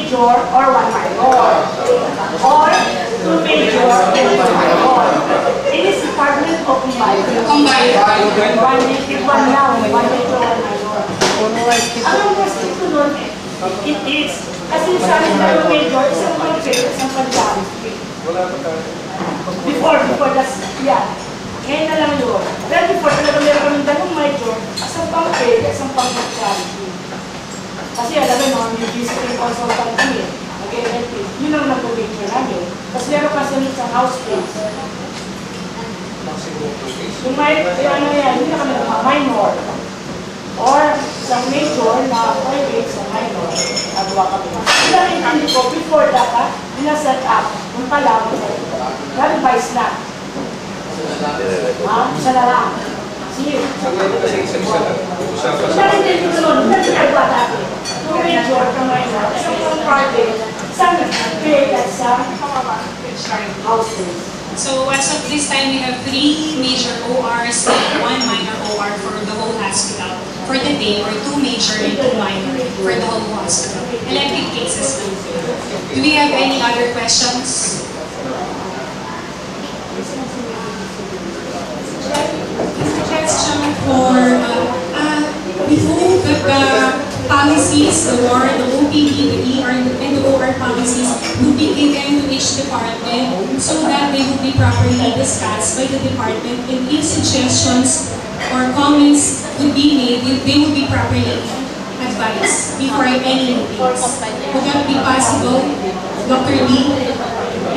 major or 1 minor. Or 2 major and 1 minor. It is department of combined. One native, one now, 1 major, 1 minor. Ang restricto nun, it is, kasi sa amin tayo major, isang pang-fail, isang pang-jam. Before that's, yeah. Ngayon na lang yun. Pero before, talaga meron kami dalawang major, isang pang-fail, isang pang-charity. Kasi alam mo, yung visiting consultant kami, mag-NLP, yun ang nag-major namin. Tapos meron kasi sa house place. Yung ano yan, hindi na kami minor. Or sa major na private sa minor, nagawa kami. Hindi na intindi ko, before that, set up, yung pala, na-revise na. Isa na lang. Sige. Siya rin din ito nun, hindi nagawa dati. Yung major na minor, isang private, isang big at isang house place. So as of this time, we have 3 major ORs and 1 minor OR for the whole hospital for the day, or 2 major and 2 minor for the whole hospital. Elective cases. Do we have any other questions? Question for before the policies, the WAR, the OPD, the ER, and the OR policies would be given to each department so that they would be properly discussed by the department, and if suggestions or comments would be made, they would be properly advised before any meetings. Would that be possible, Dr. Lee?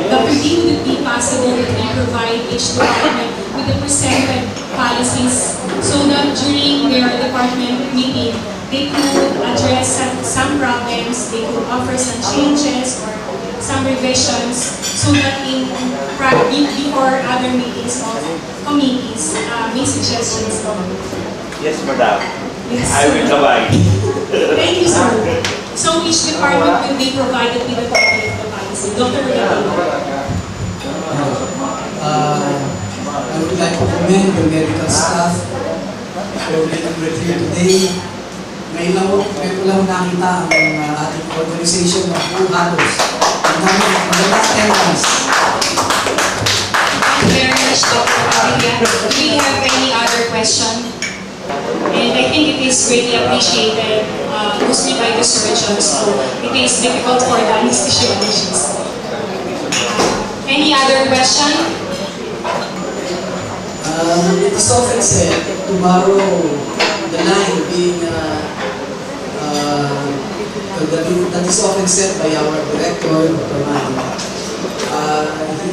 Dr. Lee, would it be possible that we provide each department with the presented policies so that during their department meeting, they could address some problems, they could offer some changes or some revisions so that before other meetings of committees, make suggestions. Yes, madam. Yes. I will provide. Thank you, sir. So each department will be provided with a copy of the policy. Dr. I would like to commend the medical staff for being here today. May lang nakita ang ating organization ng buong halos. Ang dami ng maganda attendance. Thank you very much, Dr. Padilla. Do we have any other question? And I think it is greatly appreciated, mostly by the surgeons, so it is difficult for the anesthesiologists. Any other question? It is often said, tomorrow, the line being that is often said by our director, Dr. Manny.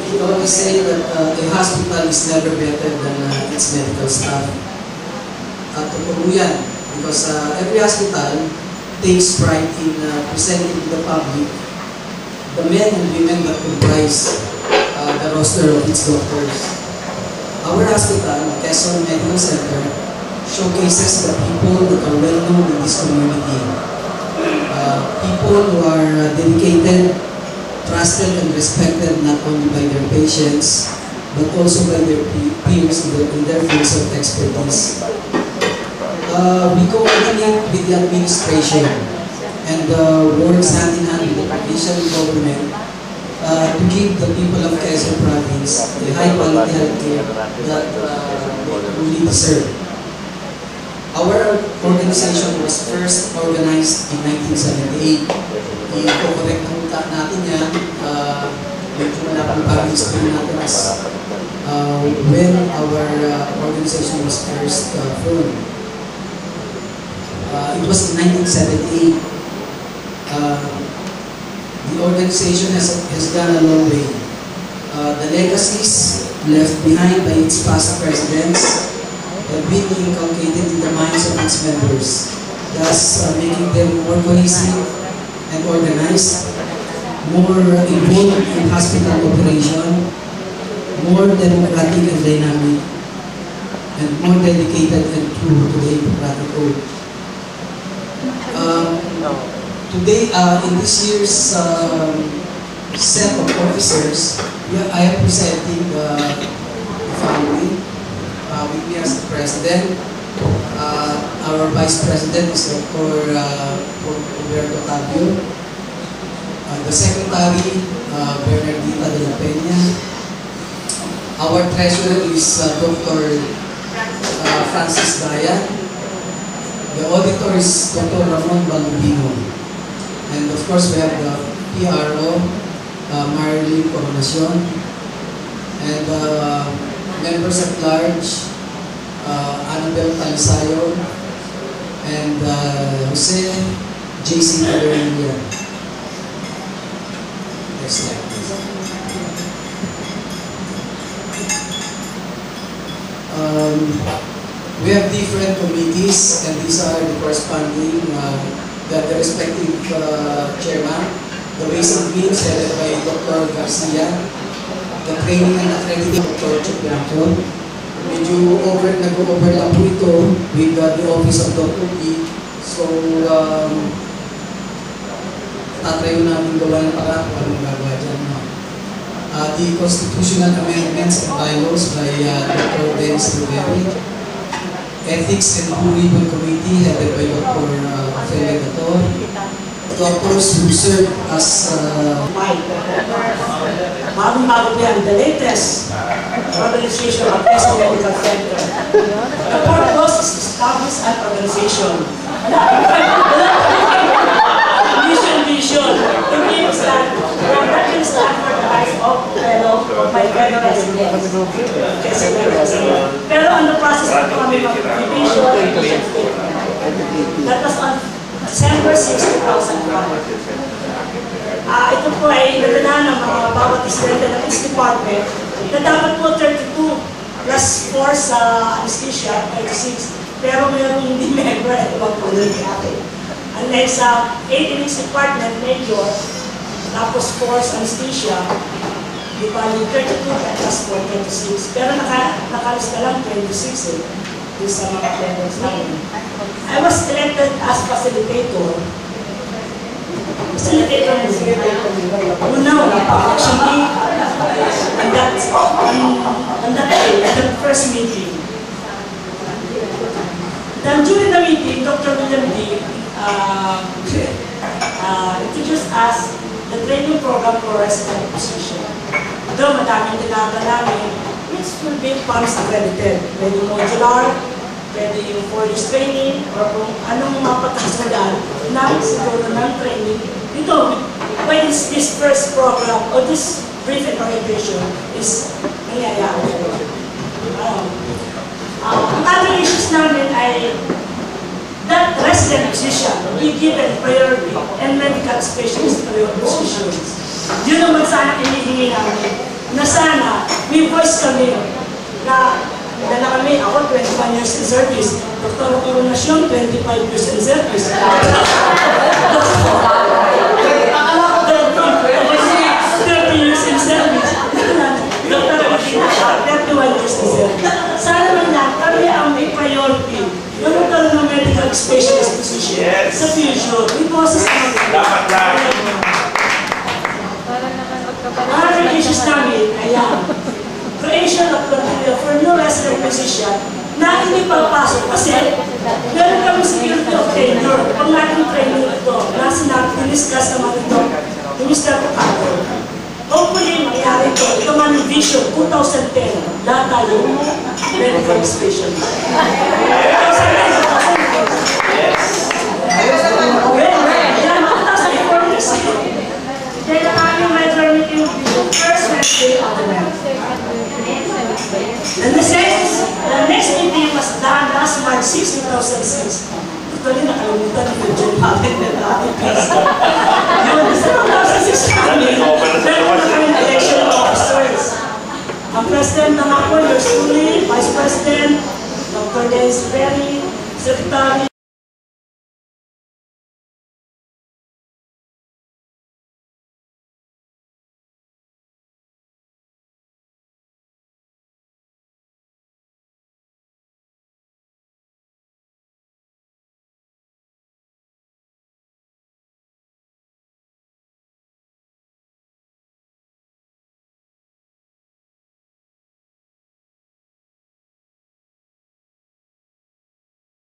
He always say that a hospital is never better than its medical staff. Totoo yan, because every hospital takes pride in presenting to the public the men and women that comprise the roster of its doctors. Our hospital, Quezon Medical Center, showcases the people that are well known in this community. People who are dedicated, trusted and respected not only by their patients, but also by their peers in their fields of expertise. We coordinate with the administration and works hand in hand with the provincial government to give the people of Quezon Province a high-quality healthcare that we deserve. Our organization was first organized in 1978. I-correct natin yan. Medyo wala pang pag-history natin as when our organization was first formed. It was in 1978. The organization has gone a long way. The legacies left behind by its past presidents have been inculcated in the minds of its members, thus making them more cohesive and organized, more involved in hospital operation, more democratic and dynamic, and more dedicated and true to the Hippocratic Oath. Today, in this year's set of officers, I am presenting the following. With me as the President, our Vice President is Dr. Roberto Tabio. The Secretary, Bernardita de la Peña. Our Treasurer is Dr. Francis Dayan. The Auditor is Dr. Ramon Balubino. And of course, we have the PRO, Marilyn Coronacion. And members at large, Annabel Talisayo, and Jose J.C. Tavernier. Next slide, please. We have different committees, and these are the corresponding, the respective chairman. The Ways and Means, headed by Dr. Garcia. The Training and Accrediting, Dr. Chipiaco. Medyo nag-overlap po ito with the Office of Dr. E. So, tatayo namin gawa ng parang kung anong gagawa dyan. The Constitutional Amendments and Bylaws by Dr. Dennis Rivera. Ethics and Blue Ribbon Committee, headed by Dr. Felipe Dator. Doctors who serve as Bago-bago yan, the latest organization of Quezon Medical Center. The purpose is to establish an organization. Vision. It means that that will stand for the rights of my fellow residents. Pero on the process of becoming a vision, that was on December 6, 2001. Ito po ay nadala ng mga bawat estudyante ng this department na dapat po 32 plus 4 sa anesthesia, 36. Pero mayroong hindi member at ibang po yun natin. Unlike sa 8 in each department, major, tapos 4 sa anesthesia, di ba yung 32 plus 4, 26. Pero nakalis na lang 26 yung sa mga members namin. I was elected as facilitator. Facilitator actually, on that day, at the first meeting. Then during the meeting, Dr. William D. Introduced us the training program for resident physician. Though madaming tinata namin, which will be PAMS accredited. Pwede modular, pwede yung 4 years training, or kung anong mapatasalan na siguro ng training. Ito, when this first program or this brief orientation is nangyayari. Ang other issues namin ay that resident physician be given priority and medical specialist priority positions. Yun naman sana inihingi namin na sana may voice kami na kami, ako 21 years in service, Dr. Coronacion 25 years in service. 30 years in service. Dr. Coronacion 31 years in service. Sana man lang kami ang may priority. Yung karoon ng medical specialist position sa future. Because Dapat lang. other issues namin, ayan, creation of criteria for new resident position na hindi papasok kasi meron kami security of tenure. Pag natin training ito, na sinabi, discuss naman ito, ni Mr. Pocado. Hopefully, mangyari ito. Ito man yung vision, 2010, lahat tayo medical specialist. 2010. Kaya namin may meeting first Wednesday of the month. And the next meeting was done last March 6, 2006. Actually, nakalimutan yung John Habit na namin. Yun, sa 2006 namin, meron na kami election officers. Ang President ng ako, yours truly, Vice President, Dr. Dennis Ferry, Secretary,